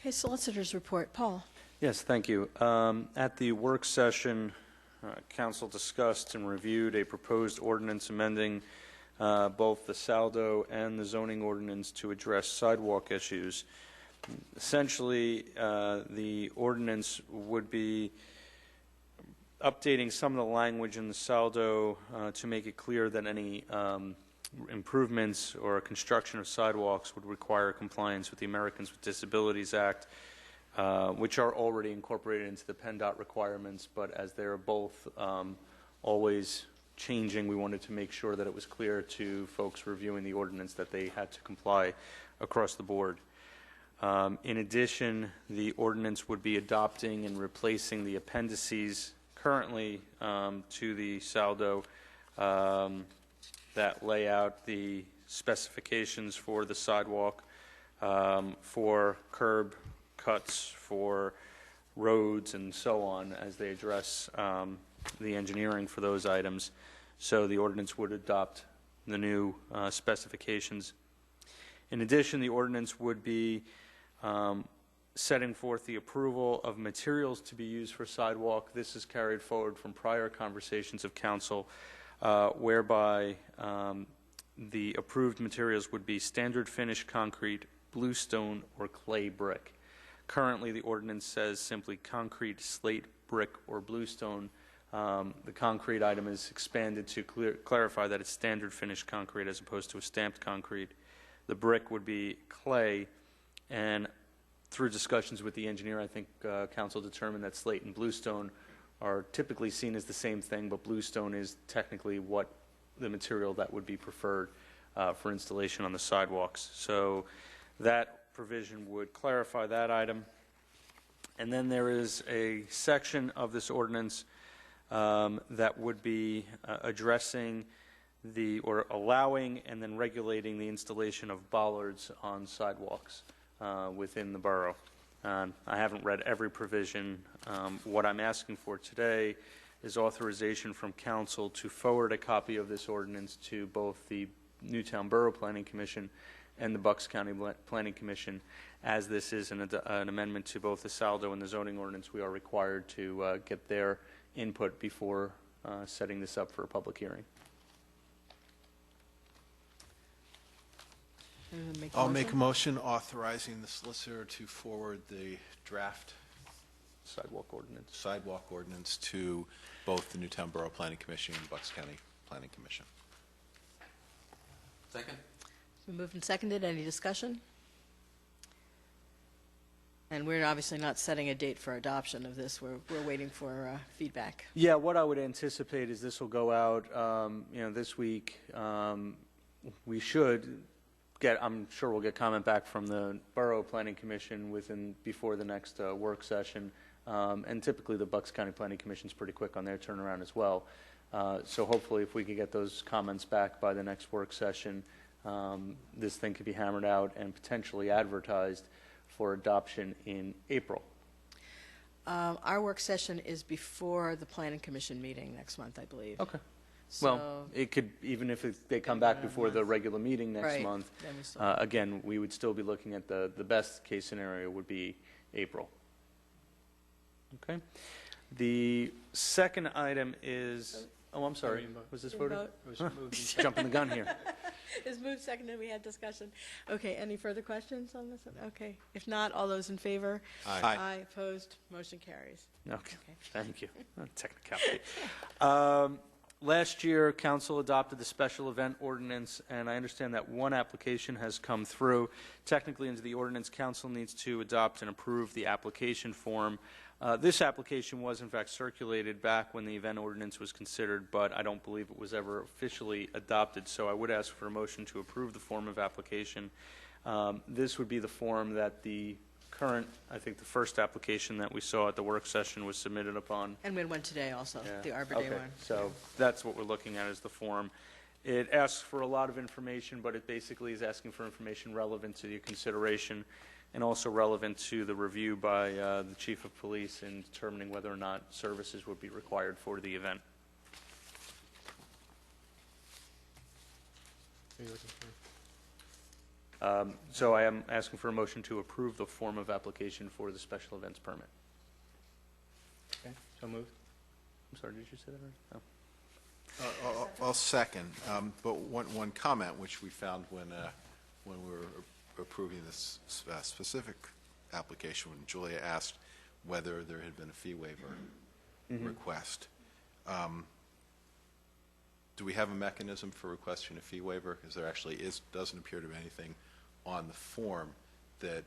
Okay, Solicitors Report. Paul. Yes, thank you. At the work session, Council discussed and reviewed a proposed ordinance amending both the Saldo and the zoning ordinance to address sidewalk issues. Essentially, the ordinance would be updating some of the language in the Saldo to make it clear that any improvements or construction of sidewalks would require compliance with the Americans with Disabilities Act, which are already incorporated into the PennDOT requirements, but as they're both always changing, we wanted to make sure that it was clear to folks reviewing the ordinance that they had to comply across the board. In addition, the ordinance would be adopting and replacing the appendices currently to the Saldo that lay out the specifications for the sidewalk, for curb cuts, for roads, and so on, as they address the engineering for those items. So the ordinance would adopt the new specifications. In addition, the ordinance would be setting forth the approval of materials to be used for sidewalk. This is carried forward from prior conversations of council, whereby the approved materials would be standard finish concrete, bluestone, or clay brick. Currently, the ordinance says simply concrete, slate, brick, or bluestone. The concrete item is expanded to clarify that it's standard finish concrete as opposed to a stamped concrete. The brick would be clay, and through discussions with the engineer, I think council determined that slate and bluestone are typically seen as the same thing, but bluestone is technically what the material that would be preferred for installation on the sidewalks. So that provision would clarify that item. And then there is a section of this ordinance that would be addressing or allowing and then regulating the installation of bollards on sidewalks within the borough. I haven't read every provision. What I'm asking for today is authorization from council to forward a copy of this ordinance to both the Newtown Borough Planning Commission and the Bucks County Planning Commission. As this is an amendment to both the Saldo and the zoning ordinance, we are required to get their input before setting this up for a public hearing. I'll make a motion authorizing the solicitor to forward the draft Sidewalk ordinance to both the Newtown Borough Planning Commission and the Bucks County Planning Commission. Second. It's been moved and seconded. Any discussion? And we're obviously not setting a date for adoption of this. We're waiting for feedback. Yeah, what I would anticipate is this will go out, this week. We should get, I'm sure we'll get comment back from the Borough Planning Commission before the next work session. And typically the Bucks County Planning Commission is pretty quick on their turnaround as well. So hopefully if we could get those comments back by the next work session, this thing could be hammered out and potentially advertised for adoption in April. Our work session is before the Planning Commission meeting next month, I believe. Okay. So, well, it could, even if they come back before the regular meeting next right, month, then we still again, we would still be looking at the best case scenario would be April. Okay. The second item is, oh, I'm sorry, was this voted? Jumping the gun here. It's moved, seconded, we had discussion. Okay, any further questions on this? Okay, if not, all those in favor? Aye. Aye, opposed, motion carries. Okay, thank you. Technicality. Last year, council adopted the special event ordinance, and I understand that one application has come through. Technically, into the ordinance, council needs to adopt and approve the application form. This application was, in fact, circulated back when the event ordinance was considered, but I don't believe it was ever officially adopted, so I would ask for a motion to approve the form of application. This would be the form that the current, I think the first application that we saw at the work session was submitted upon. And we had one today also, Yeah. the Arbor Day Okay. one. So that's what we're looking at is the form. It asks for a lot of information, but it basically is asking for information relevant to your consideration and also relevant to the review by the Chief of Police in determining whether or not services would be required for the event. So I am asking for a motion to approve the form of application for the special events permit. Okay, so moved. I'm sorry, did you say that right? Oh. I'll second, but one comment which we found when we were approving this specific application, when Julia asked whether there had been a fee waiver request. Do we have a mechanism for requesting a fee waiver? Because there actually doesn't appear to be anything on the form that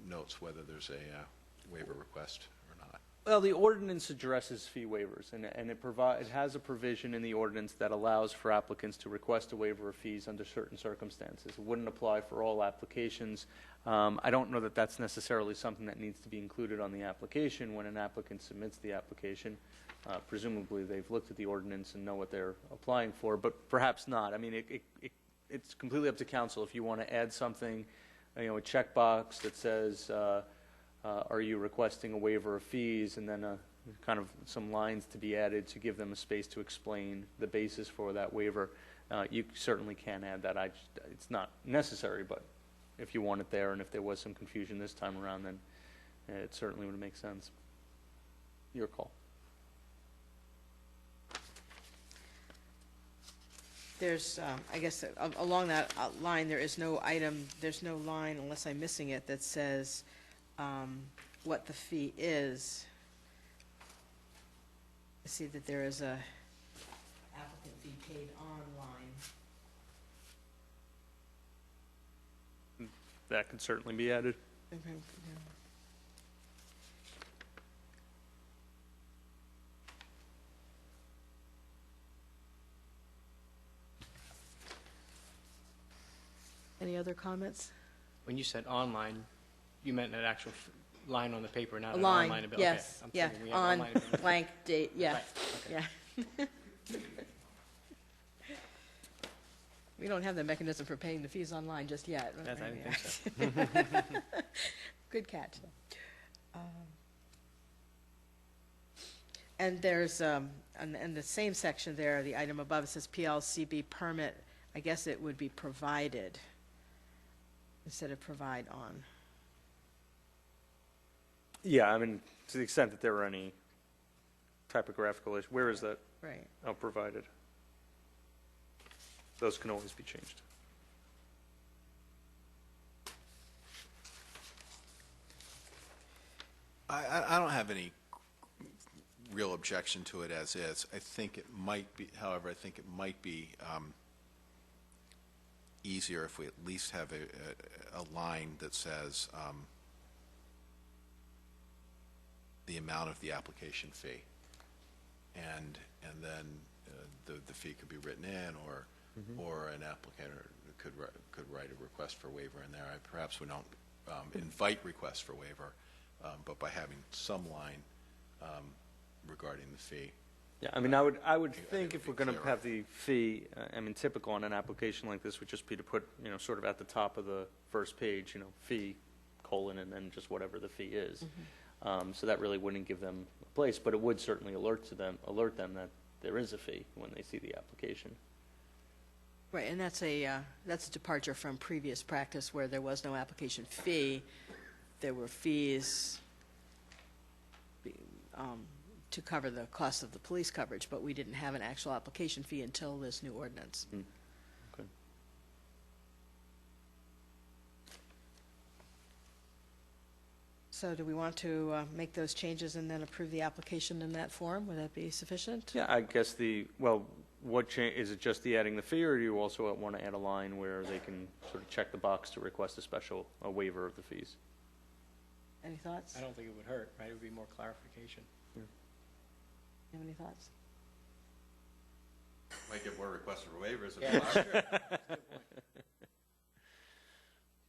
notes whether there's a waiver request or not. Well, the ordinance addresses fee waivers, and it has a provision in the ordinance that allows for applicants to request a waiver of fees under certain circumstances. It wouldn't apply for all applications. I don't know that that's necessarily something that needs to be included on the application when an applicant submits the application. Presumably, they've looked at the ordinance and know what they're applying for, but perhaps not. I mean, it's completely up to council if you want to add something, a checkbox that says, are you requesting a waiver of fees, and then kind of some lines to be added to give them a space to explain the basis for that waiver. You certainly can add that. It's not necessary, but if you want it there, and if there was some confusion this time around, then it certainly would make sense. Your call. There's, I guess, along that line, there's no line, unless I'm missing it, that says what the fee is. I see that there is a applicant fee paid online. That could certainly be added. Okay, yeah. Any other comments? When you said online, you meant an actual line on the paper, not A an line, online bill. yes, Okay, I'm yeah, thinking we have on online available. blank date, yeah, Right, okay. yeah. We don't have the mechanism for paying the fees online just yet. Yes, I didn't think so. Good catch. And there's, in the same section there, the item above, it says PLCB permit. I guess it would be provided instead of provide on. Yeah, I mean, to the extent that there were any typographical issues, where is that? Right. Oh, provided. Those can always be changed. I don't have any real objection to it as is. I think it might be, however, I think it might be easier if we at least have a line that says the amount of the application fee, and then the fee could be written in, or an applicant could write a request for waiver in there. Perhaps we don't invite requests for waiver, but by having some line regarding the fee. Yeah, I mean, I would think it if would we're be going to clearer. have the fee, I mean, typical on an application like this would just be to put, sort of at the top of the first page, fee, colon, and then just whatever the fee is. So that really wouldn't give them a place, but it would certainly alert them that there is a fee when they see the application. Right, and that's a departure from previous practice where there was no application fee. There were fees to cover the cost of the police coverage, but we didn't have an actual application fee until this new ordinance. Okay. So do we want to make those changes and then approve the application in that form? Would that be sufficient? Yeah, I guess is it just the adding the fee, or do you also want to add a line where they can sort of check the box to request a waiver of the fees? Any thoughts? I don't think it would hurt, right? It would be more clarification. You have any thoughts? Might get more requests for waivers. Yeah.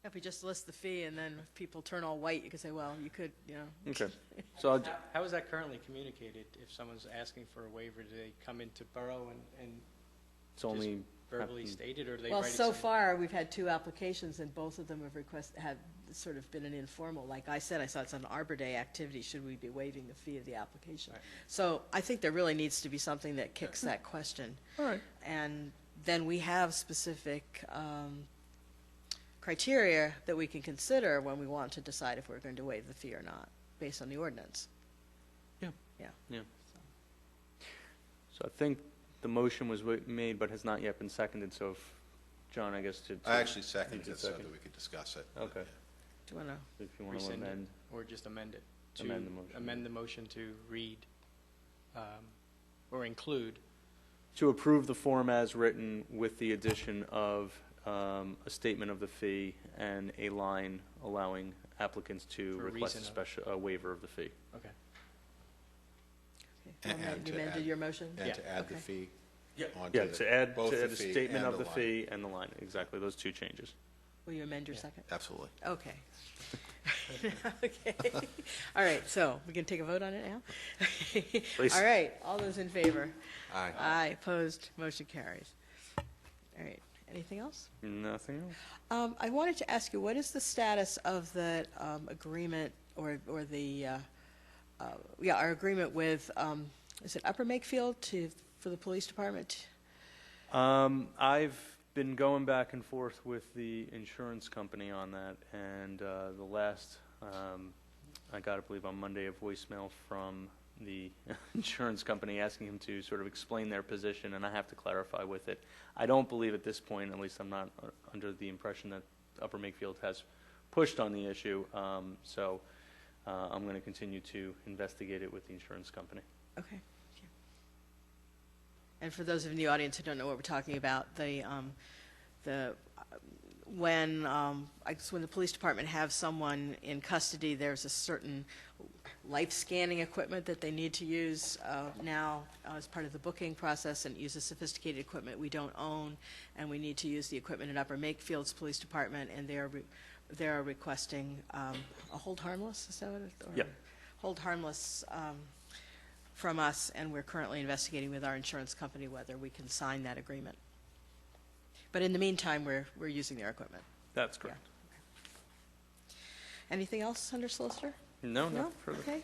If we just list the fee and then if people turn all white, you could say, well, you could, Okay. So How is that currently communicated? If someone's asking for a waiver, do they come into borough and it's only verbally stated, or do they Well, write it so somewhere? far, we've had 2 applications, and both of them have sort of been an informal, like I said, I saw it's an Arbor Day activity, should we be waiving the fee of the application? Right. So I think there really needs to be something that kicks that question. all right. And then we have specific criteria that we can consider when we want to decide if we're going to waive the fee or not, based on the ordinance. Yeah. Yeah. Yeah. So I think the motion was made but has not yet been seconded, so if, John, I guess to... I actually seconded You it did so second? that we could discuss it. Okay. Do you want to? If you want to Rescind it, amend, or just amend it? to Amend the motion. Amend the motion to read, or include, to approve the form as written with the addition of a statement of the fee and a line allowing applicants to For request a reason of- special, a waiver of the fee. okay. Okay. And You to amended add- your motion? And Yeah. to add the Okay. fee onto Yeah, to add both a the fee statement and of the line. fee and the line, exactly, those two changes. Will you amend your Yeah. second? Absolutely. Okay. Okay. All right, so we can take a vote on it now? Please. All right, all those in favor? Aye. Aye, opposed, motion carries. All right, anything else? Nothing else? I wanted to ask you, what is the status of the agreement or the, our agreement with, is it Upper Makefield for the police department? I've been going back and forth with the insurance company on that, and the last, I got, I believe, on Monday, a voicemail from the insurance company asking him to sort of explain their position, and I have to clarify with it. I don't believe at this point, at least I'm not under the impression that Upper Makefield has pushed on the issue, so I'm going to continue to investigate it with the insurance company. Okay. Thank you. And for those of you in the audience who don't know what we're talking about, when the police department have someone in custody, there's a certain life scanning equipment that they need to use now as part of the booking process, and uses sophisticated equipment we don't own, and we need to use the equipment at Upper Makefield's police department, and they are requesting a hold harmless, is that what it? Yep. Hold harmless from us, and we're currently investigating with our insurance company whether we can sign that agreement. But in the meantime, we're using their equipment. That's correct. Anything else under solicitor? No, not further. Okay.